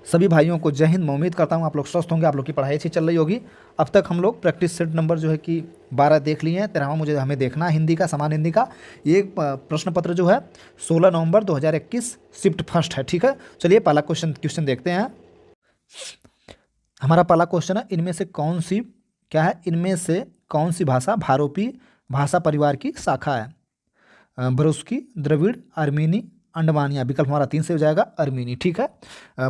सभी भाइयों को जय हिंद। मैं उम्मीद करता हूँ आप लोग स्वस्थ होंगे, आप लोग की पढ़ाई अच्छी चल रही होगी। अब तक हम लोग प्रैक्टिस सेट नंबर जो है कि 12 देख लिए हैं। 13वां मुझे हमें देखना है हिंदी का, समान हिंदी का। ये प्रश्न पत्र जो है 16 नवंबर 2021 शिफ्ट फर्स्ट है। ठीक है, चलिए पहला क्वेश्चन देखते हैं। हमारा पहला क्वेश्चन है, इनमें से कौन सी क्या है, इनमें से कौन सी भाषा भारोपी भाषा परिवार की शाखा है? बरुस्की, द्रविड़, अर्मीनी, अंडमानिया। विकल्प हमारा 3 से हो जाएगा अर्मीनी। ठीक है,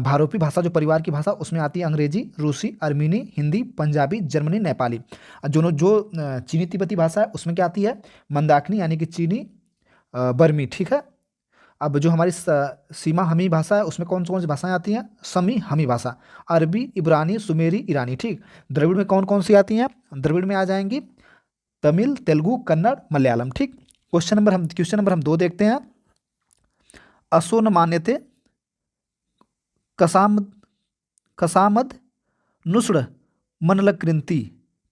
भारोपी भाषा जो परिवार की भाषा उसमें आती है अंग्रेजी, रूसी, अर्मीनी, हिंदी, पंजाबी, जर्मनी, नेपाली। जो चीनी तिब्बती भाषा है उसमें क्या आती है? मंदाकिनी यानी कि चीनी, बर्मी। ठीक है, अब जो हमारी सीमा हमी भाषा है उसमें कौन कौन सी भाषाएं आती हैं? समी हमी भाषा, अरबी, इब्रानी, सुमेरी, ईरानी। ठीक, द्रविड़ में कौन कौन सी आती हैं? द्रविड़ में आ जाएंगी तमिल, तेलुगु, कन्नड़, मलयालम। ठीक, क्वेश्चन नंबर हम 2 देखते हैं। असो न मान्यते कसामद कसामद नुस्र मनलकृंती।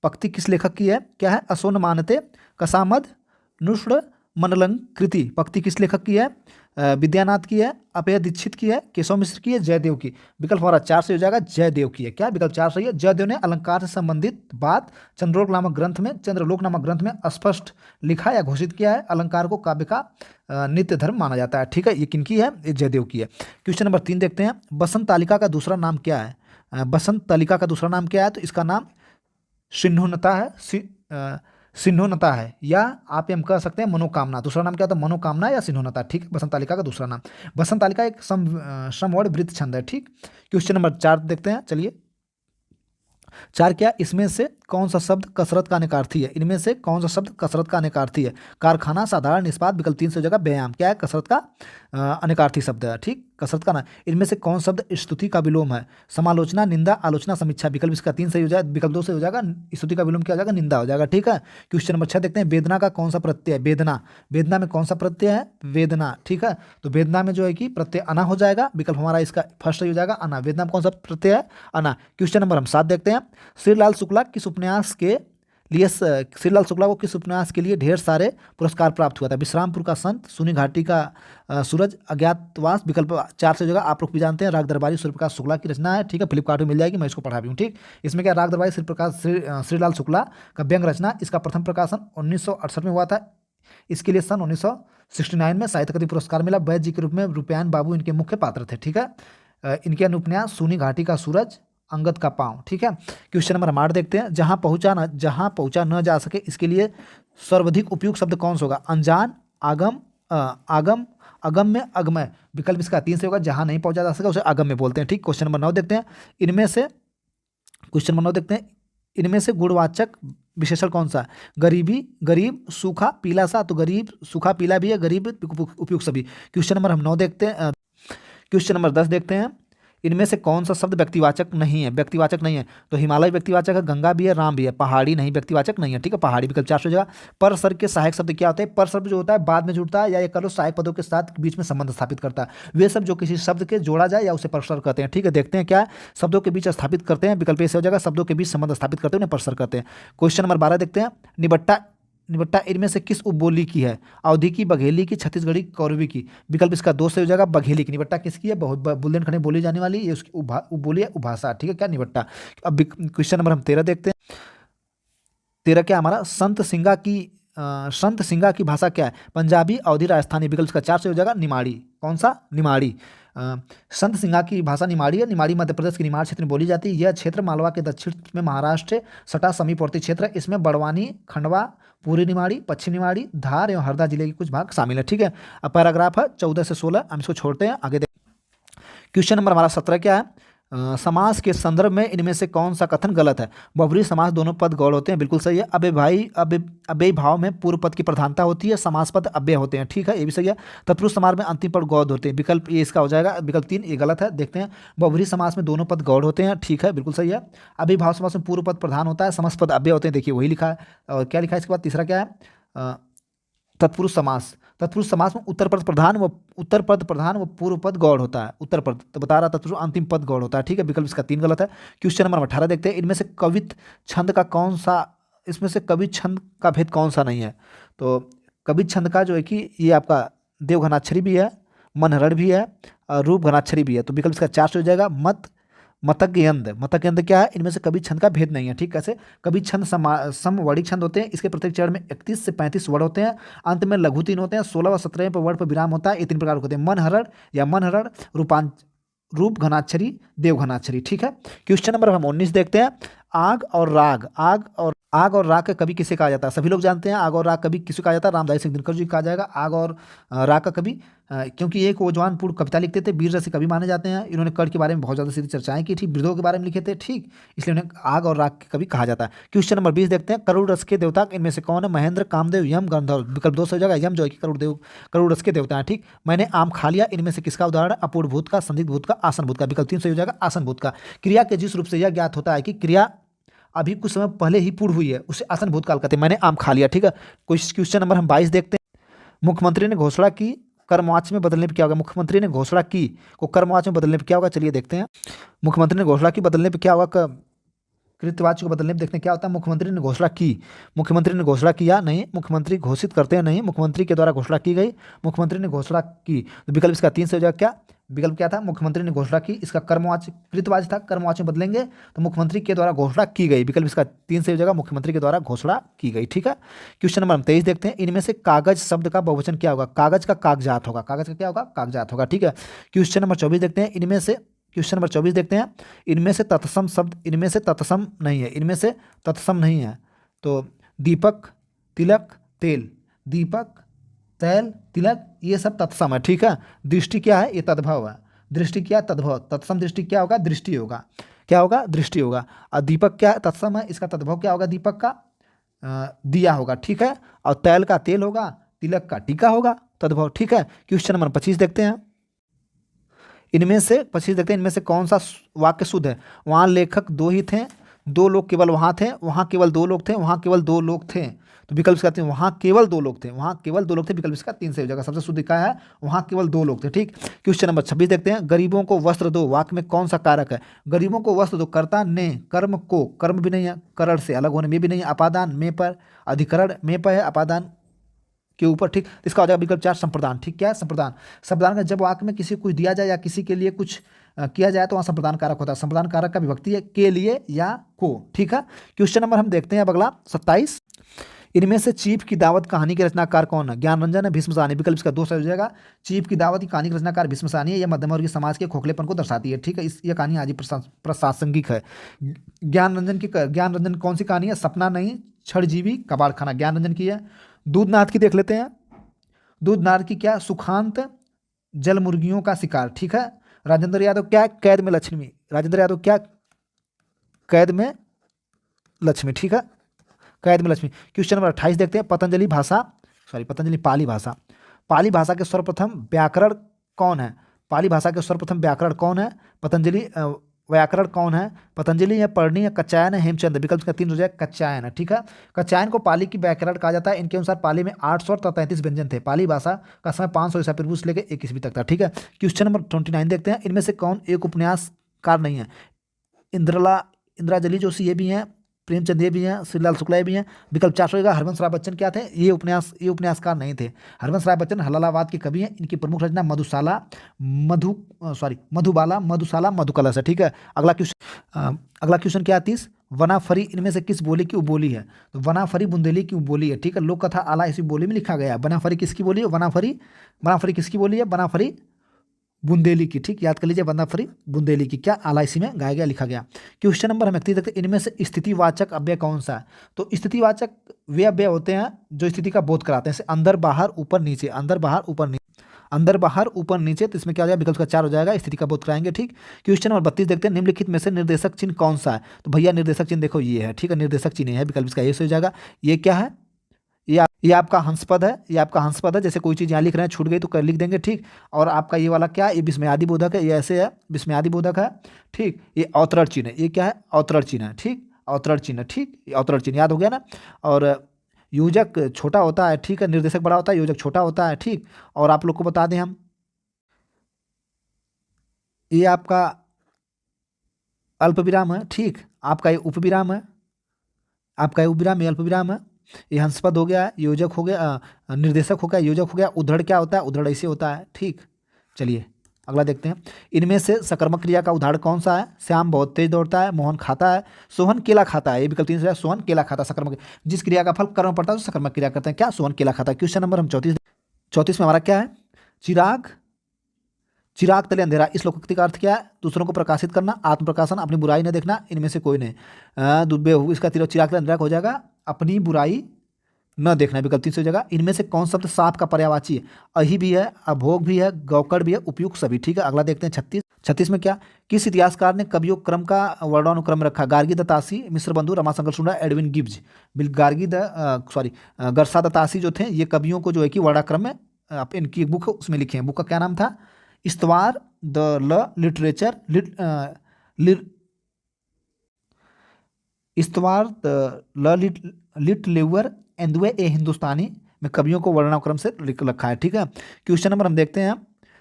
पंक्ति किस लेखक की है? क्या है? असो न मानते कसामद नुस्र मनलंकृति। पंक्ति किस लेखक की है? विद्यानाथ की है, अपेय दीक्षित की है, केशव मिश्र की है, जयदेव की। विकल्प हमारा 4 से हो जाएगा, जयदेव की है। क्या विकल्प 4 सही है? जयदेव ने अलंकार से संबंधित बात चंद्रलोक नामक ग्रंथ में स्पष्ट लिखा या घोषित किया है। अलंकार को काव्य का नित्य धर्म माना जाता है। ठीक है, ये किनकी है? ये जयदेव की है। क्वेश्चन नंबर 3 देखते हैं। बसंत तालिका का दूसरा नाम क्या है? बसंत तालिका का दूसरा नाम क्या है? तो इसका नाम सिन्होन्नता है, सिन्होन्नता है, या आप हम कह सकते हैं मनोकामना। दूसरा नाम क्या होता है? मनोकामना या सिन्होन्नता। ठीक है, बसंत तालिका का दूसरा नाम। बसंत तालिका एक समवर्ड वृत्त छंद है। ठीक, क्वेश्चन नंबर 4 देखते हैं। चलिए 4 क्या, इसमें से कौन सा शब्द कसरत का अनेकार्थी है? इनमें से कौन सा शब्द कसरत का अनेकार्थी है? कारखाना, साधारण, निष्पाद। विकल्प 3 से हो जाएगा व्यायाम। क्या है? कसरत का अनेकार्थी शब्द है। ठीक, कसरत का ना। इनमें से कौन शब्द स्तुति का विलोम है? समालोचना, निंदा, आलोचना, समीक्षा। विकल्प इसका 3 से हो जाएगा, विकल्प 2 से हो जाएगा स्तुति का विलोम क्या हो जाएगा? निंदा हो जाएगा। ठीक है, क्वेश्चन नंबर 6 देखते हैं। वेदना का कौन सा प्रत्यय है? वेदना, वेदना में कौन सा प्रत्यय है? वेदना। ठीक है, तो वेदना में जो है कि प्रत्यय अना हो जाएगा। विकल्प हमारा इसका फर्स्ट हो जाएगा अना। वेदना में कौन सा प्रत्यय है? अना। क्वेश्चन नंबर हम 7 देखते हैं। श्रीलाल शुक्ला किस उपन्यास के लिए श्रीलाल शुक्ला को किस उपन्यास के लिए ढेर सारे पुरस्कार प्राप्त हुआ था? विश्रामपुर का संत, सूनी घाटी का सूरज, अज्ञातवास। विकल्प 4 से जगह आप लोग भी जानते हैं राग दरबारी सूर्यप्रकाश शुक्ला की रचना है। ठीक है, फ्लिपकार्ट में मिल जाएगी, मैं इसको पढ़ा भी हूँ। ठीक, इसमें क्या, राग दरबारी श्रीलाल शुक्ला का व्यंग रचना। इसका प्रथम प्रकाशन 1968 में हुआ था। इसके लिए सन 1969 में साहित्य अकादमी पुरस्कार मिला। वैद्य जी के रूप में रूपयान बाबू इनके मुख्य पात्र थे। ठीक है, इनके अनुपन्यास सूनी घाटी का सूरज, अंगद का पांव। ठीक है, क्वेश्चन नंबर 8 देखते हैं। जहां पहुंचा न जा सके इसके लिए सर्वाधिक उपयुक्त शब्द कौन सा होगा? अनजान, आगम, अगम्य, अगमय। विकल्प इसका 3 से होगा। जहां नहीं पहुंचा जा सके उसे अगम्य बोलते हैं। ठीक, क्वेश्चन नंबर 9 देखते हैं। इनमें से गुणवाचक विशेषण कौन सा है? गरीबी, गरीब, सूखा, पीला सा। तो गरीब, सूखा, पीला भी है, गरीब उपयुक्त सभी। क्वेश्चन नंबर हम 9 देखते हैं। क्वेश्चन नंबर 10 देखते हैं। इनमें से कौन सा शब्द व्यक्तिवाचक नहीं है? व्यक्तिवाचक नहीं है तो हिमालय व्यक्तिवाचक है, गंगा भी है, राम भी है। पहाड़ी नहीं, व्यक्तिवाचक नहीं है। ठीक है, पहाड़ी। विकल्प 4 हो जाएगा। पर सर्ग के सहायक शब्द क्या होते हैं? पर शब्द जो होता है बाद में जुड़ता है, या ये करो सहायक पदों के साथ बीच में संबंध स्थापित करता है। वे सब जो किसी शब्द के जोड़ा जाए या उसे परसर्ग कहते हैं। ठीक है, देखते हैं क्या है। शब्दों के बीच स्थापित करते हैं। विकल्प ए से हो जाएगा। शब्दों के बीच संबंध स्थापित करते हैं, उन्हें परसर्ग कहते हैं। क्वेश्चन नंबर 12 देखते हैं। निबट्टा इनमें से किस उपबोली की है? अवधी की, बघेली की, छत्तीसगढ़ी, कौरवी की। विकल्प इसका 2 से हो जाएगा बघेली की। निबट्टा किसकी है? बहुत बुंदेलखंड में बोली जाने वाली ये उसकी उपबोली है, उपभाषा। ठीक है, क्या? निबट्टा। अब क्वेश्चन नंबर हम 13 देखते हैं। 13 क्या हमारा? संत सिंगा की भाषा क्या है? पंजाबी, अवधी, राजस्थानी। विकल्प इसका 4 से हो जाएगा निमाड़ी। कौन सा? निमाड़ी। संत सिंगा की भाषा निमाड़ी है। निमाड़ी मध्य प्रदेश के निमाड़ क्षेत्र में बोली जाती है। यह क्षेत्र मालवा के दक्षिण में महाराष्ट्र सटा समीपवर्ती क्षेत्र है। इसमें बड़वानी, खंडवा, पूर्वी निमाड़ी, पश्चिम निमाड़ी, धार एवं हरदा जिले के कुछ भाग शामिल है। ठीक है, अब पैराग्राफ है 14 से 16, हम इसको छोड़ते हैं, आगे क्वेश्चन नंबर हमारा 17 क्या है? समास के संदर्भ में इनमें से कौन सा कथन गलत है? बहुब्रीहि समास दोनों पद गौड़ होते हैं। बिल्कुल सही है। अव्यय भाव में पूर्व पद की प्रधानता होती है। समास पद अव्यय होते हैं। ठीक है, ये भी सही है। तत्पुरुष समास में अंतिम पद गौड़ होते हैं। विकल्प ये इसका हो जाएगा। विकल्प 3 ये गलत है। देखते हैं। बहुब्रीहि समास में दोनों पद गौड़ होते हैं। ठीक है, बिल्कुल सही है। अव्यय भाव समास में पूर्व पद प्रधान होता है, समस्त पद अव्यय होते हैं। देखिए वही लिखा है। और क्या लिखा है इसके बाद? तीसरा क्या है? तत्पुरुष समास में उत्तर पद प्रधान व पूर्व पद गौड़ होता है। उत्तर पद तो बता रहा, तत्पुरुष अंतिम पद गौड़ होता है। ठीक है, विकल्प इसका 3 गलत है। क्वेश्चन नंबर 18 देखते हैं। इनमें से कवित छंद का भेद कौन सा नहीं है? तो कवित छंद का जो है कि ये आपका देवघनाक्षरी भी है, मनहरण भी है, रूप घनाक्षरी भी है। तो विकल्प इसका 4 से हो जाएगा। मतज्ञयंद, मतज्ञयंद क्या है? इनमें से कभी छंद का भेद नहीं है। ठीक, कैसे? कभी छंद समवर्णिक छंद होते हैं, इसके प्रत्येक चरण में 31 से 35 वर्ड होते हैं, अंत में लघु 3 होते हैं, 16 व 17 पर वर्ड पर विराम होता है। ये 3 प्रकार के होते हैं, मनहरण या मनहरण, रूप घनाक्षरी, देव घनाक्षरी। ठीक है। क्वेश्चन नंबर हम 19 देखते हैं। आग और राग, आग और राग का कवि किसे कहा जाता है? सभी लोग जानते हैं आग और राग कवि किसे कहा जाता है? रामधारी सिंह दिनकर जी कहा जाएगा आग और राग का कवि, क्योंकि एक वो जवानपूर्ण कविता लिखते थे, वीर रस कवि माने जाते हैं। इन्होंने कर्ण के बारे में बहुत ज़्यादा सीधी चर्चाएं की थी, वृद्धों के बारे में लिखे थे। ठीक, इसलिए उन्हें आग और राग के कवि कहा जाता है। क्वेश्चन नंबर 20 देखते हैं। करुण रस के देवता इनमें से कौन है? महेंद्र, कामदेव, यम, गंधर्व। विकल्प 2 से हो जाएगा। यम जो है कि करुण रस के देवता है। ठीक, मैंने आम खा लिया इनमें से किसका उदाहरण? अपूर्ण भूत का, संदिग्ध भूत का, आसन भूत का। विकल्प 3 से हो जाएगा आसन भूत का। क्रिया के जिस रूप से यह ज्ञात होता है कि क्रिया अभी कुछ समय पहले ही पूर्ण हुई है, उसे आसन भूतकाल कहते हैं। मैंने आम खा लिया। ठीक है। क्वेश्चन नंबर हम 22 देखते हैं। मुख्यमंत्री ने घोषणा की कर्मवाच्य में बदलने पर क्या होगा? मुख्यमंत्री ने घोषणा की को कर्मवाच्य में बदलने पर क्या होगा? चलिए देखते हैं। मुख्यमंत्री ने घोषणा की बदलने पर क्या होगा? कृतवाच्य को बदलने पर देखते हैं क्या होता है। मुख्यमंत्री ने घोषणा की, मुख्यमंत्री ने घोषणा किया नहीं, मुख्यमंत्री घोषित करते हैं नहीं, मुख्यमंत्री के द्वारा घोषणा की गई, मुख्यमंत्री ने घोषणा की। तो विकल्प इसका 3 से हो जाएगा। क्या विकल्प क्या था? मुख्यमंत्री ने घोषणा की, इसका कर्मवाच्य कृतवाच्य था, कर्मवाच्य में बदलेंगे तो मुख्यमंत्री के द्वारा घोषणा की गई। विकल्प इसका 3 से हो जाएगा, मुख्यमंत्री के द्वारा घोषणा की गई। ठीक है। क्वेश्चन नंबर 23 देखते हैं। इनमें से कागज शब्द का बहुवचन क्या होगा? कागज का कागजात होगा, कागज का क्या होगा? कागजात होगा। ठीक है। क्वेश्चन नंबर 24 देखते हैं। इनमें से क्वेश्चन नंबर 24 देखते हैं। इनमें से तत्सम शब्द, इनमें से तत्सम नहीं है, इनमें से तत्सम नहीं है। तो दीपक, तिलक, तेल, दीपक, तैल, तिलक, ये सब तत्सम है। ठीक है। दृष्टि क्या है? ये तद्भव है। दृष्टि क्या? तद्भव। तत्सम दृष्टि क्या होगा? दृष्टि होगा। क्या होगा? दृष्टि होगा। और दीपक क्या है? तत्सम है, इसका तद्भव क्या होगा? दीपक का दिया होगा। ठीक है। और तैल का तेल होगा, तिलक का टीका होगा, तद्भव। ठीक है। क्वेश्चन नंबर 25 देखते हैं। इनमें से 25 देखते हैं। इनमें से कौन सा वाक्य शुद्ध है? वहाँ लेखक 2 ही थे, 2 लोग केवल वहाँ थे, वहाँ केवल 2 लोग थे, वहाँ केवल 2 लोग थे। तो विकल्प इसका 3, वहाँ केवल 2 लोग थे, वहाँ केवल 2 लोग थे। विकल्प इसका 3 से हो जाएगा। सबसे शुद्ध क्या है? वहाँ केवल 2 लोग थे। ठीक। क्वेश्चन नंबर 26 देखते हैं। गरीबों को वस्त्र दो वाक्य में कौन सा कारक है? गरीबों को वस्त्र दो, कर्ता ने, कर्म को, कर्म भी नहीं है, करण से अलग होने में भी नहीं है, अपादान में पर, अधिकरण में पर है, अपादान के ऊपर। ठीक, इसका हो जाएगा विकल्प 4 संप्रदान। ठीक, क्या है? संप्रदान। संप्रदान का जब वाक्य में किसी को कुछ दिया जाए या किसी के लिए कुछ किया जाए तो वहाँ संप्रदान कारक होता है। संप्रदान कारक का विभक्ति है के लिए या को। ठीक है। क्वेश्चन नंबर हम देखते हैं अब अगला 27। इनमें से चीफ की दावत कहानी के रचनाकार कौन है? ज्ञानरंजन है, भीष्म साहनी। विकल्प इसका 2 से हो जाएगा। चीफ की दावत की कहानी के रचनाकार भीष्म साहनी है। यह मध्यम वर्गीय समाज के खोखलेपन को दर्शाती है। ठीक है। यह कहानी आज प्रासंगिक है। ज्ञानरंजन कौन सी कहानी है? सपना नहीं, क्षणजीवी, कबाड़खाना। ज्ञानरंजन की है। दूधनाथ की देख लेते हैं। दूधनाथ की क्या? सुखांत, जल मुर्गियों का शिकार। ठीक है। राजेंद्र यादव क्या? कैद में लक्ष्मी। राजेंद्र यादव क्या? कैद में लक्ष्मी। ठीक है। कैद में लक्ष्मी। क्वेश्चन नंबर 28 देखते हैं। पतंजलि पाली भाषा, पाली भाषा के सर्वप्रथम व्याकरण कौन है? पाली भाषा के सर्वप्रथम व्याकरण कौन है? पतंजलि व्याकरण कौन है? पतंजलि है, पढ़नी है, कच्चायन है, हेमचंद। विकल्प का 3 हो जाए। कच्चायन है। ठीक है। कच्चायन को पाली की व्याकरण कहा जाता है। इनके अनुसार पाली में 833 व्यंजन थे। पाली भाषा का समय 500 ईसा पूर्व से लेकर 1 ईस्वी तक था। ठीक है। क्वेश्चन नंबर 29 देखते हैं। इनमें से कौन एक उपन्यासकार नहीं है? इंदिराजली जोशी ये भी हैं, प्रेमचंद ये भी हैं, श्रीलाल शुक्ला ये भी हैं। विकल्प 4 होगा। हरवंश राय बच्चन क्या थे? ये उपन्यासकार नहीं थे। हरवंश राय बच्चन हलालाबाद के कवि हैं। इनकी प्रमुख रचना मधुबाला, मधुशाला, मधुकलश है। ठीक है। अगला क्वेश्चन क्या है? 30। वनाफरी इनमें से किस बोली की उपबोली है? तो वनाफरी बुंदेली की उपबोली है। ठीक है। लोक कथा आला इसी बोली में लिखा गया है। वनाफरी किसकी बोली है? वनाफरी किसकी बोली है? वनाफरी बुंदेली की। ठीक, याद कर लीजिए, वनाफरी बुंदेली की। क्या? आला इसी में गाया गया, लिखा गया। क्वेश्चन नंबर हम 31 देखते हैं। इनमें से स्थितिवाचक अव्यय कौन सा है? तो स्थितिवाचक वे अव्यय होते हैं जो स्थिति का बोध कराते हैं, जैसे अंदर बाहर ऊपर नीचे, अंदर बाहर ऊपर नीचे, अंदर बाहर ऊपर नीचे। तो इसमें क्या हो जाएगा? विकल्प का 4 हो जाएगा। स्थिति का बोध कराएंगे। ठीक। क्वेश्चन नंबर 32 देखते हैं। निम्नलिखित में से निर्देशक चिन्ह कौन सा है? तो भैया निर्देशक चिन्ह देखो ये है। ठीक है। निर्देशक चिन्ह है। विकल्प इसका ये से हो जाएगा। ये क्या है? ये आपका हंसपद है। ये आपका हंसपद है। जैसे कोई चीज़ यहाँ लिख रहे हैं, छूट गई तो कर लिख देंगे। ठीक। और आपका ये वाला क्या है? ये विस्मयादि बोधक है। ये ऐसे है, विस्मयादि बोधक है। ठीक। ये अवतरण चिन्ह है। ये क्या है? अवतरण चिन्ह है। ठीक। अवतरण चिन्ह। ठीक। ये अवतरण चिन्ह याद हो गया ना। और योजक छोटा होता है। ठीक है। निर्देशक बड़ा होता है, योजक छोटा होता है। ठीक। और आप लोग को बता दें हम, ये आपका अल्प विराम है। ठीक। आपका ये उपविराम है, आपका ये उपविराम, ये अल्प विराम है। ये हंसपद हो गया, योजक हो गया, निर्देशक हो गया, योजक हो गया। उद्धरण क्या होता है? उद्धरण ऐसे होता है। ठीक। चलिए अगला देखते हैं। इनमें से सकर्मक क्रिया का उदाहरण कौन सा है? श्याम बहुत तेज दौड़ता है, मोहन खाता है, सोहन केला खाता है। ये विकल्प 3 से है, सोहन केला खाता है। सकर्मक, जिस क्रिया का फल कर्म पड़ता है तो सकर्मक क्रिया करते हैं। क्या? सोहन केला खाता है। क्वेश्चन नंबर हम 34 में हमारा क्या है? चिराग चिराग तले अंधेरा, इस लोकोक्ति का अर्थ क्या है? दूसरों को प्रकाशित करना, आत्म प्रकाशन, अपनी बुराई न देखना, इनमें से कोई नहीं। इसका चिराग तले अंधेरा हो जाएगा अपनी बुराई न देखना, विकल्प 3 से हो जाएगा। इनमें से कौन शब्द साप का पर्यायवाची है? अहि भी है, अभोग भी है, गौकड़ भी है, उपयुक्त सभी। ठीक है, अगला देखते हैं 36 में क्या? किस इतिहासकार ने कवियों क्रम का वर्णानुक्रम रखा? गार्गी दत्तासी, मिश्र बंधु, रमाशंकर शुक्ला, एडविन गिब्स। गरसा दत्तासी जो थे ये कवियों को जो है कि वर्णाक्रम में आप इनकी बुक उसमें लिखे हैं। बुक का क्या नाम था? इस्तवार द ल लिटरेचर इस्तवार द ल लिट लेवर एंदुए ए हिंदुस्तानी में कवियों को वर्णानुक्रम से लिख रखा है। ठीक है, क्वेश्चन नंबर हम देखते हैं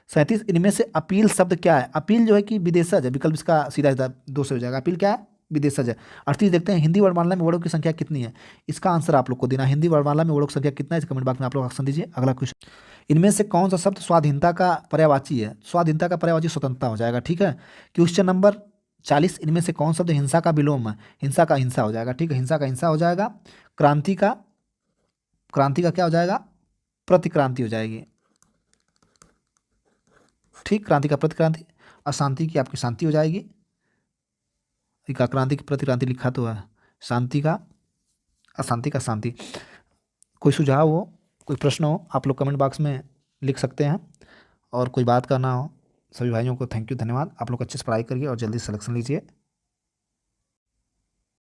37। इनमें से अपील शब्द क्या है? अपील जो है कि विदेशज है, विकल्प इसका सीधा 2 से हो जाएगा। अपील क्या है? विदेशज है। 38 देखते हैं। हिंदी वर्णमाला में वर्णों की संख्या कितनी है? इसका आंसर आप लोग को देना। हिंदी वर्णमाला में वर्णों की संख्या कितना है? कमेंट बॉक्स में आप लोग ऑप्शन दीजिए। अगला क्वेश्चन, इनमें से कौन सा शब्द स्वाधीनता का पर्यायवाची है? स्वाधीनता का पर्यायवाची स्वतंत्रता हो जाएगा। ठीक है, क्वेश्चन नंबर 40। इनमें से कौन शब्द हिंसा का विलोम है? हिंसा का हिंसा हो जाएगा। ठीक है, हिंसा का हिंसा हो जाएगा। क्रांति का क्या हो जाएगा? प्रतिक्रांति हो जाएगी। ठीक, क्रांति का प्रतिक्रांति। अशांति की आपकी शांति हो जाएगी। क्रांति की प्रतिक्रांति लिखा तो है, शांति का अशांति का शांति। कोई सुझाव हो, कोई प्रश्न हो, आप लोग कमेंट बॉक्स में लिख सकते हैं। और कोई बात करना हो, सभी भाइयों को थैंक यू, धन्यवाद। आप लोग अच्छे से पढ़ाई करिए और जल्दी सिलेक्शन लीजिए।